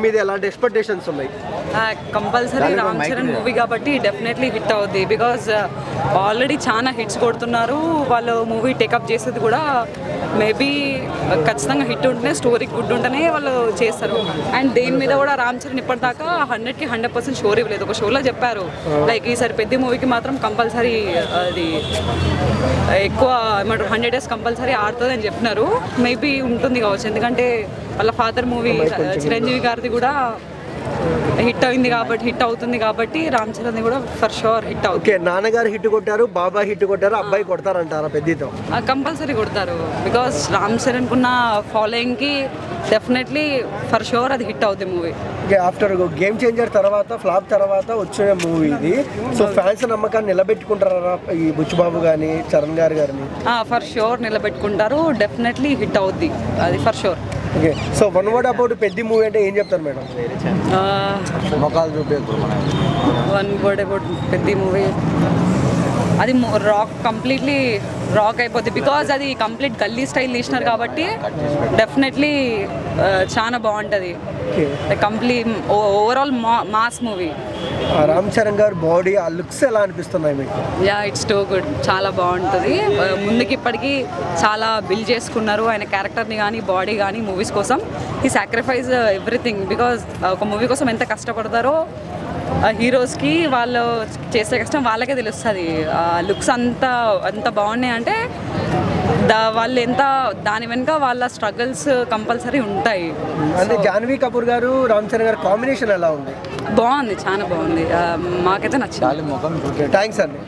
మీద ఎలాంటి ఎక్స్పెక్టేషన్స్ ఉన్నాయి? కంపల్సరీ రామ్ చరణ్ మూవీ కాబట్టి డెఫినెట్లీ హిట్ అవుద్ది. బికాజ్ ఆల్రెడీ చాలా హిట్స్ కొడుతున్నారు. వాళ్ళు మూవీ టేకప్ చేసేది కూడా మేబీ ఖచ్చితంగా హిట్ ఉంటేనే, స్టోరీ గుడ్ ఉంటేనే వాళ్ళు చేస్తారు. అండ్ దేని మీద కూడా రామ్ చరణ్ ఇప్పటిదాకా 100కి 100% షోర్ ఇవ్వలేదు. ఒక షోలో చెప్పారు లైక్ ఈసారి పెద్ద మూవీకి మాత్రం కంపల్సరీ అది ఎక్కువ ఏమంటారు 100 days కంపల్సరీ ఆడుతుంది అని చెప్పినారు. మేబీ ఉంటుంది కావచ్చు, ఎందుకంటే వాళ్ళ ఫాదర్ మూవీ చిరంజీవి గారిది కూడా హిట్ అయింది కాబట్టి, హిట్ అవుతుంది కాబట్టి రామ్ చరణ్ కూడా ఫర్ షూర్ హిట్ అవుతుంది. ఓకే, నాన్నగారు హిట్ కొట్టారు, బాబాయ్ హిట్ కొట్టారు, అబ్బాయి కొడతారంటారా పెద్దతో? కంపల్సరీ కొడతారు. బికాస్ రామ్ చరణ్కి ఉన్న ఫాలోయింగ్కి డెఫినెట్లీ ఫర్ షూర్ అది హిట్ అవుతుంది movie. Okay, after game changer తర్వాత, ఫ్లాప్ తర్వాత వచ్చిన మూవీ ఇది. సో ఫ్యాన్స్ నమ్మకాన్ని నిలబెట్టుకుంటారా ఈ బుచ్చిబాబు కానీ చరణ్ గారిని? ఫర్ షూర్ నిలబెట్టుకుంటారు. డెఫినెట్లీ హిట్ అవుద్ది అది for sure. Okay, so one word about పెద్ద మూవీ అంటే ఏం చెప్తారు మేడం? వన్ వర్డ్ అబౌట్ పెద్ద మూవీ, అది రాక్ కంప్లీట్లీ రాక్ అయిపోద్ది. బికాజ్ అది కంప్లీట్ గల్లీ స్టైల్ తీసినారు కాబట్టి డెఫినెట్లీ చాలా బాగుంటుంది. Complete overall mass movie. Ram Charan garu body, ఆ లుక్స్ ఎలా అనిపిస్తున్నాయి మీకు? యా, ఇట్స్ టూ గుడ్, చాలా బాగుంటుంది. ముందుకి ఇప్పటికీ చాలా బిల్డ్ చేసుకున్నారు ఆయన క్యారెక్టర్ని కానీ, బాడీ కానీ మూవీస్ కోసం. ఈ సాక్రిఫైస్ ఎవ్రీథింగ్. బికాజ్ ఒక మూవీ కోసం ఎంత కష్టపడతారో హీరోస్కి వాళ్ళు చేసే కష్టం వాళ్ళకే తెలుస్తుంది. లుక్స్ అంత బాగున్నాయి అంటే వాళ్ళు ఎంత దాని వెనుక వాళ్ళ స్ట్రగుల్స్ కంపల్సరీ ఉంటాయి. అంటే జాన్వీ కపూర్ గారు, రామ్ చరణ్ గారు కాంబినేషన్ ఎలా ఉంది? బాగుంది, చాలా బాగుంది. మాకైతే నచ్చింది. థ్యాంక్స్ అండి.